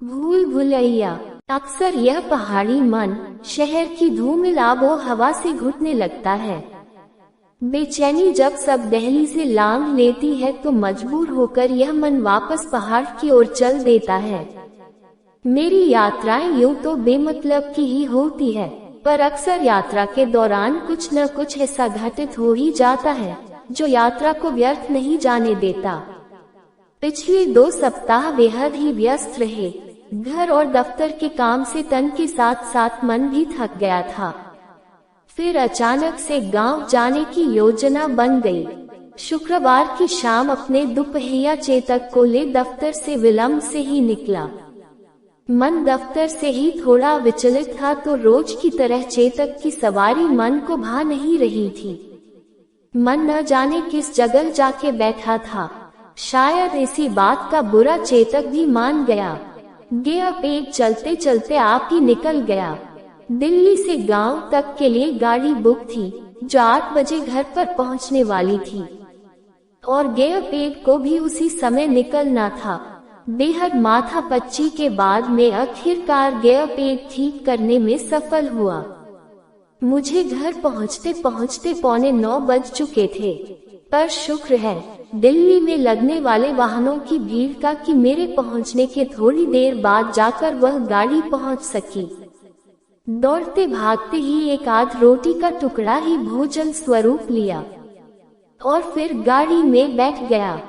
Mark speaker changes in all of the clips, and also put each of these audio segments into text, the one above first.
Speaker 1: भूल भुलैया। अक्सर यह पहाड़ी मन शहर की धूमिल आबो हवा से घुटने लगता है। बेचैनी जब सब दिल्ली से लांघ लेती है तो मजबूर होकर यह मन वापस पहाड़ की ओर चल देता है। मेरी यात्राएं यूं तो बेमतलब की ही होती है, पर अक्सर यात्रा के दौरान कुछ न कुछ ऐसा घटित हो ही जाता है जो यात्रा को व्यर्थ नहीं जाने देता। पिछले 2 सप्ताह बेहद ही व्यस्त रहे। घर और दफ्तर के काम से तन के साथ साथ मन भी थक गया था। फिर अचानक से गांव जाने की योजना बन गई। शुक्रवार की शाम अपने दुपहिया चेतक को ले दफ्तर से विलंब से ही निकला। मन दफ्तर से ही थोड़ा विचलित था तो रोज की तरह चेतक की सवारी मन को भा नहीं रही थी। मन न जाने किस जगह जाके बैठा था। शायद इसी बात का बुरा चेतक भी मान गया। गियर एक चलते चलते आप ही निकल गया। दिल्ली से गांव तक के लिए गाड़ी बुक थी जो 8 बजे घर पर पहुंचने वाली थी और गियर पेट को भी उसी समय निकलना था। बेहद माथापच्ची के बाद में आखिरकार गियर पेट ठीक करने में सफल हुआ। मुझे घर पहुंचते पहुंचते 8:45 बज चुके थे, पर शुक्र है दिल्ली में लगने वाले वाहनों की भीड़ का कि मेरे पहुंचने के थोड़ी देर बाद जाकर वह गाड़ी पहुंच सकी। दौड़ते भागते ही एक आध रोटी का टुकड़ा ही भोजन स्वरूप लिया और फिर गाड़ी में बैठ गया।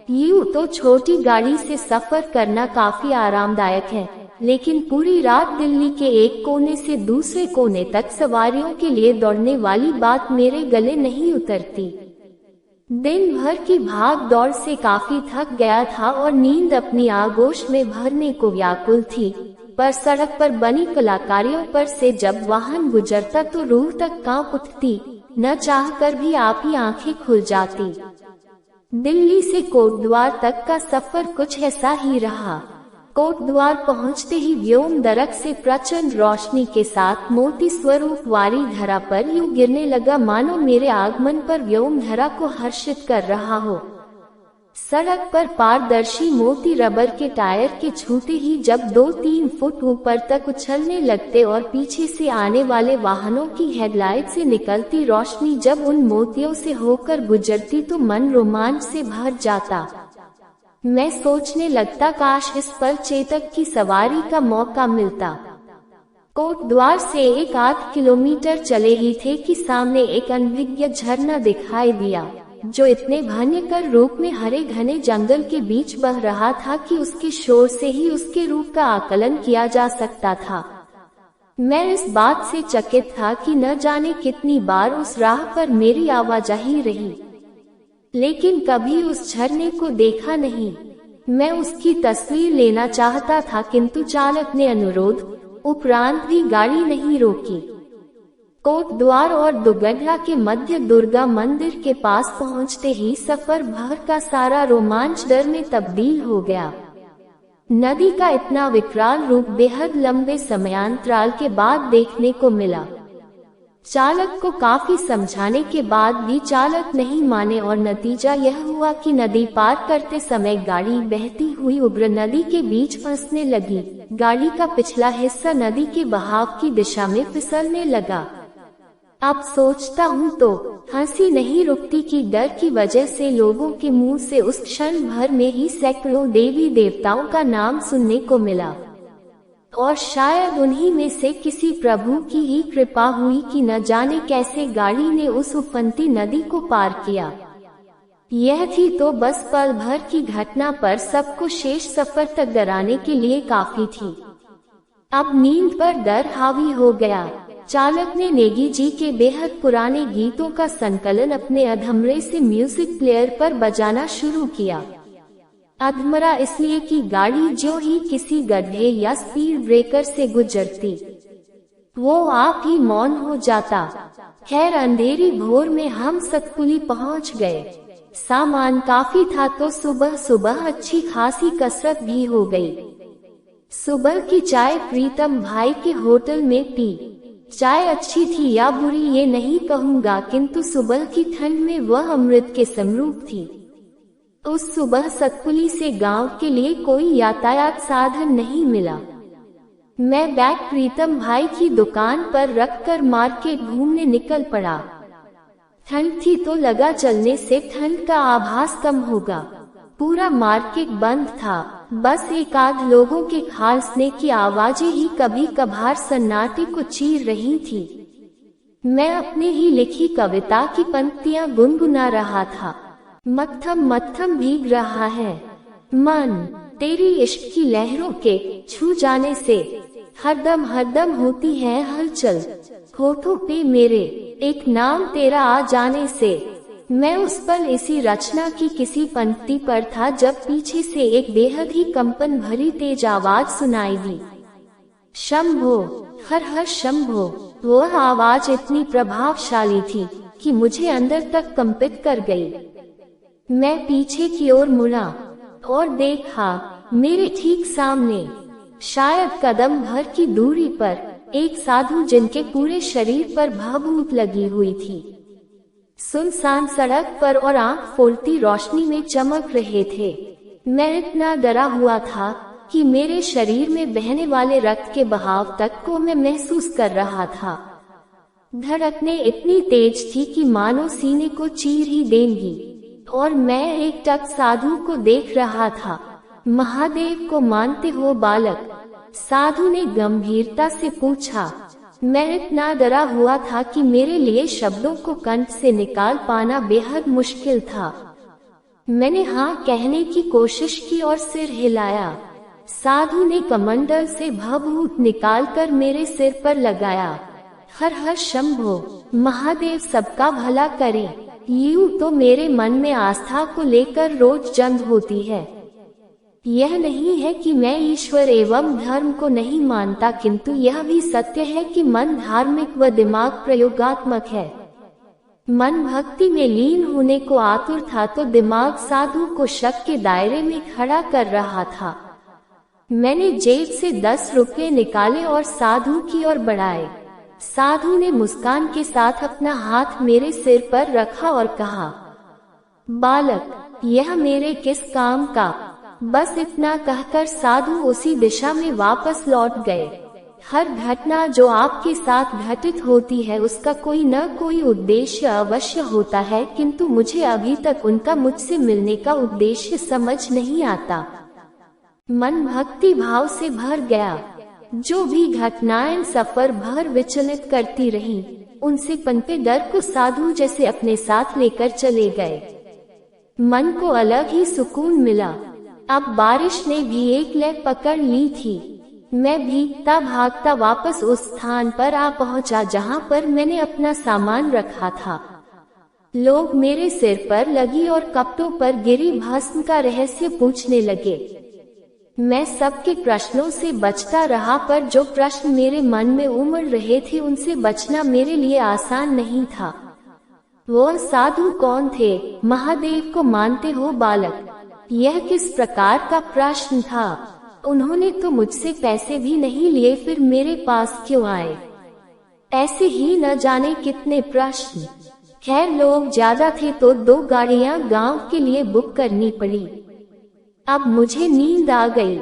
Speaker 1: यूं तो छोटी गाड़ी से सफर करना काफी आरामदायक है, लेकिन पूरी रात दिल्ली के एक कोने से दूसरे कोने तक सवारियों के लिए दौड़ने वाली बात मेरे गले नहीं उतरती। दिन भर की भाग दौड़ से काफी थक गया था और नींद अपनी आगोश में भरने को व्याकुल थी, पर सड़क पर बनी कलाकारियों पर से जब वाहन गुजरता तो रूह तक कांप उठती, न चाहकर भी आप ही आंखें खुल जाती। दिल्ली से कोटद्वार तक का सफर कुछ ऐसा ही रहा। कोटद्वार पहुंचते ही व्योम दरक से प्रचंड रोशनी के साथ मोती स्वरूप वारी धरा पर यूं गिरने लगा मानो मेरे आगमन पर व्योम धरा को हर्षित कर रहा हो। सड़क पर पारदर्शी मोती रबर के टायर के छूते ही जब 2-3 फुट ऊपर तक उछलने लगते और पीछे से आने वाले वाहनों की हेडलाइट से निकलती रोशनी जब उन मोतियों से होकर गुजरती तो मन रोमांच से भर जाता। मैं सोचने लगता काश इस पल चेतक की सवारी का मौका मिलता। कोटद्वार से 1-8 किलोमीटर चले ही थे कि सामने एक अनभिज्ञ झरना दिखाई दिया, जो इतने भयंकर रूप में हरे घने जंगल के बीच बह रहा था कि उसके शोर से ही उसके रूप का आकलन किया जा सकता था। मैं इस बात से चकित था कि न जाने कितनी बार उस राह पर मेरी आवाजाही रही, लेकिन कभी उस झरने को देखा नहीं। मैं उसकी तस्वीर लेना चाहता था, किंतु चालक ने अनुरोध उपरांत भी गाड़ी नहीं रोकी। कोटद्वार और दुगड्डा के मध्य दुर्गा मंदिर के पास पहुंचते ही सफर भर का सारा रोमांच डर में तब्दील हो गया। नदी का इतना विकराल रूप बेहद लंबे समयांतराल के बाद देखने को मिला। चालक को काफी समझाने के बाद भी चालक नहीं माने और नतीजा यह हुआ कि नदी पार करते समय गाड़ी बहती हुई उग्र नदी के बीच फंसने लगी। गाड़ी का पिछला हिस्सा नदी के बहाव की दिशा में फिसलने लगा। अब सोचता हूँ तो हंसी नहीं रुकती कि डर की वजह से लोगों के मुंह से उस क्षण भर में ही सैकड़ों देवी देवताओं का नाम सुनने को मिला, और शायद उन्हीं में से किसी प्रभु की ही कृपा हुई कि न जाने कैसे गाड़ी ने उस उफनती नदी को पार किया। यह थी तो बस पल भर की घटना, पर सबको शेष सफर तक डराने के लिए काफी थी। अब नींद पर डर हावी हो गया। चालक ने नेगी जी के बेहद पुराने गीतों का संकलन अपने अधमरे से म्यूजिक प्लेयर पर बजाना शुरू किया। अधमरा इसलिए कि गाड़ी जो ही किसी गड्ढे या स्पीड ब्रेकर से गुजरती, वो आप ही मौन हो जाता। खैर अंधेरी भोर में हम सतपुली पहुंच गए। सामान काफी था तो सुबह सुबह अच्छी खासी कसरत भी हो गई। सुबह की चाय प्रीतम भाई के होटल में पी। चाय अच्छी थी या बुरी ये नहीं कहूँगा, किंतु सुबह की ठंड में वह अमृत के समरूप थी। उस सुबह सतपुली से गांव के लिए कोई यातायात साधन नहीं मिला। मैं बैग प्रीतम भाई की दुकान पर रखकर मार्केट घूमने निकल पड़ा। ठंड थी तो लगा चलने से ठंड का आभास कम होगा। पूरा मार्केट बंद था, बस एक आध लोगों के खांसने की आवाजें ही कभी कभार सन्नाटे को चीर रही थी। मैं अपने ही लिखी कविता की पंक्तियां गुनगुना रहा था। मत्थम मत्थम भीग रहा है मन तेरी इश्क की लहरों के छू जाने से, हरदम हरदम होती है हलचल होठों पे मेरे एक नाम तेरा आ जाने से। मैं उस पल इसी रचना की किसी पंक्ति पर था जब पीछे से एक बेहद ही कंपन भरी तेज आवाज सुनाई दी, शंभो, हर हर शंभो। वह आवाज इतनी प्रभावशाली थी कि मुझे अंदर तक कंपित कर गई। मैं पीछे की ओर मुड़ा और देखा, मेरे ठीक सामने, शायद कदम भर की दूरी पर, एक साधु जिनके पूरे शरीर पर भभूत लगी हुई थी, सुनसान सड़क पर और आंख फोड़ती रोशनी में चमक रहे थे। मैं इतना डरा हुआ था कि मेरे शरीर में बहने वाले रक्त के बहाव तक को मैं महसूस कर रहा था। धड़कनें इतनी तेज थी कि मानो सीने को चीर ही देंगी। और मैं एक टक साधु को देख रहा था। महादेव को मानते हो बालक? साधु ने गंभीरता से पूछा। मैं इतना डरा हुआ था कि मेरे लिए शब्दों को कंठ से निकाल पाना बेहद मुश्किल था। मैंने हाँ कहने की कोशिश की और सिर हिलाया। साधु ने कमंडल से भभूत निकालकर मेरे सिर पर लगाया। हर हर शंभो, महादेव सबका भला करे। यूं तो मेरे मन में आस्था को लेकर रोज जंग होती है। यह नहीं है कि मैं ईश्वर एवं धर्म को नहीं मानता, किंतु यह भी सत्य है कि मन धार्मिक व दिमाग प्रयोगात्मक है। मन भक्ति में लीन होने को आतुर था तो दिमाग साधु को शक के दायरे में खड़ा कर रहा था। मैंने जेब से 10 रुपए निकाले और साधु की ओर बढ़ाए। साधु ने मुस्कान के साथ अपना हाथ मेरे सिर पर रखा और कहा, बालक, यह मेरे किस काम का? बस इतना कहकर साधु उसी दिशा में वापस लौट गए। हर घटना जो आपके साथ घटित होती है उसका कोई न कोई उद्देश्य अवश्य होता है, किंतु मुझे अभी तक उनका मुझसे मिलने का उद्देश्य समझ नहीं आता। मन भक्ति भाव से भर गया। जो भी घटनाएं सफर भर विचलित करती रहीं, उनसे पनपे डर को साधु जैसे अपने साथ लेकर चले गए। मन को अलग ही सुकून मिला। अब बारिश ने भी एक लय पकड़ ली थी। मैं भीगता भागता वापस उस स्थान पर आ पहुंचा जहां पर मैंने अपना सामान रखा था। लोग मेरे सिर पर लगी और कपड़ों पर गिरी भस्म का रहस्य पूछने लगे। मैं सबके प्रश्नों से बचता रहा, पर जो प्रश्न मेरे मन में उमड़ रहे थे उनसे बचना मेरे लिए आसान नहीं था। वो साधु कौन थे? महादेव को मानते हो बालक? यह किस प्रकार का प्रश्न था? उन्होंने तो मुझसे पैसे भी नहीं लिए, फिर मेरे पास क्यों आए? ऐसे ही न जाने कितने प्रश्न। खैर, लोग ज्यादा थे तो 2 गाड़ियां गांव के लिए बुक करनी पड़ी। अब मुझे नींद आ गई।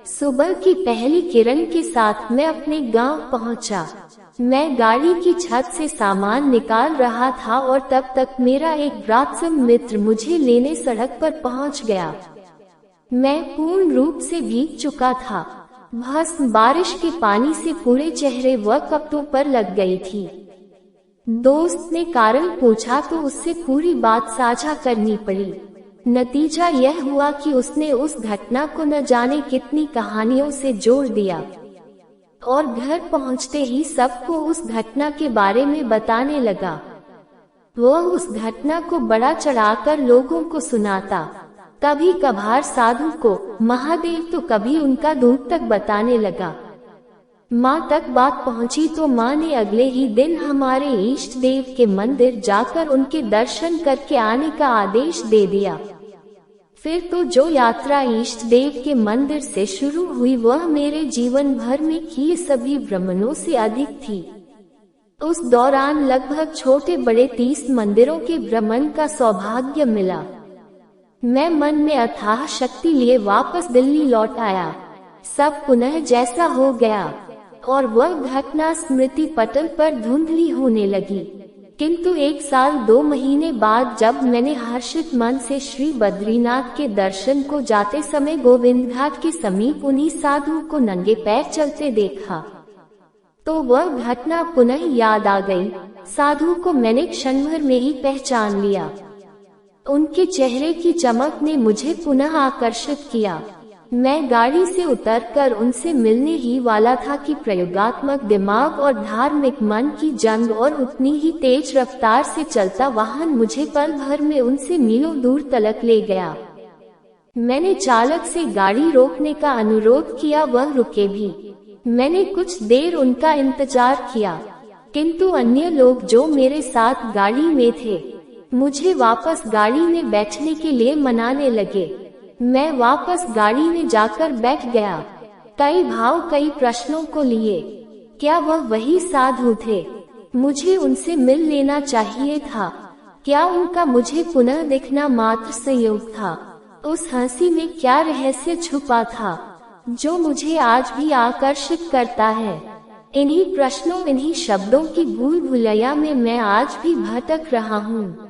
Speaker 1: सुबह की पहली किरण के साथ मैं अपने गांव पहुंचा। मैं गाड़ी की छत से सामान निकाल रहा था और तब तक मेरा एक व्रात्सम मित्र मुझे लेने सड़क पर पहुंच गया। मैं पूर्ण रूप से भीग चुका था। भस्म बारिश के पानी से पूरे चेहरे व कपड़ों पर लग गई थी। दोस्त ने कारण पूछा तो उससे पूरी बात साझा करनी पड़ी। नतीजा यह हुआ कि उसने उस घटना को न जाने कितनी कहानियों से जोड़ दिया और घर पहुंचते ही सबको उस घटना के बारे में बताने लगा। वह उस घटना को बड़ा चढ़ाकर लोगों को सुनाता, कभी कभार साधु को, महादेव तो कभी उनका दूत तक बताने लगा। माँ तक बात पहुंची तो माँ ने अगले ही दिन हमारे इष्ट देव के मंदिर जाकर उनके दर्शन करके आने का आदेश दे दिया। फिर तो जो यात्रा इष्ट देव के मंदिर से शुरू हुई वह मेरे जीवन भर में किए सभी भ्रमणों से अधिक थी। उस दौरान लगभग छोटे बड़े 30 मंदिरों के भ्रमण का सौभाग्य मिला। मैं मन में अथाह शक्ति लिए वापस दिल्ली लौट आया। सब पुनः जैसा हो गया और वह घटना स्मृति पटल पर धुंधली होने लगी। किंतु 1 साल 2 महीने बाद जब मैंने हर्षित मन से श्री बद्रीनाथ के दर्शन को जाते समय गोविंद घाट के समीप उन्हीं साधु को नंगे पैर चलते देखा, तो वह घटना पुनः याद आ गई। साधु को मैंने क्षण भर में ही पहचान लिया। उनके चेहरे की चमक ने मुझे पुनः आकर्षित किया। मैं गाड़ी से उतरकर उनसे मिलने ही वाला था कि प्रयोगात्मक दिमाग और धार्मिक मन की जंग और उतनी ही तेज रफ्तार से चलता वाहन मुझे पल भर में उनसे मीलों दूर तलक ले गया। मैंने चालक से गाड़ी रोकने का अनुरोध किया, वह रुके भी। मैंने कुछ देर उनका इंतजार किया, किंतु अन्य लोग जो मेरे साथ गाड़ी में थे मुझे वापस गाड़ी में बैठने के लिए मनाने लगे। मैं वापस गाड़ी में जाकर बैठ गया। कई भाव कई प्रश्नों को लिए। क्या वह वही साधु थे? मुझे उनसे मिल लेना चाहिए था। क्या उनका मुझे पुनः देखना मात्र संयोग था? उस हंसी में क्या रहस्य छुपा था जो मुझे आज भी आकर्षित करता है? इन्हीं प्रश्नों, इन्हीं शब्दों की भूल भुलैया में मैं आज भी भटक रहा हूँ।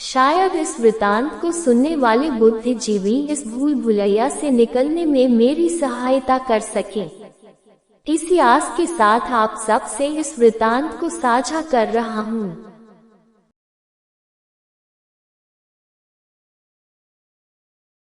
Speaker 1: शायद इस वृतांत को सुनने वाले बुद्धिजीवी इस भूल भुलैया से निकलने में मेरी सहायता कर सकें। इसी आस के साथ आप सब से इस वृतांत को साझा कर रहा हूँ।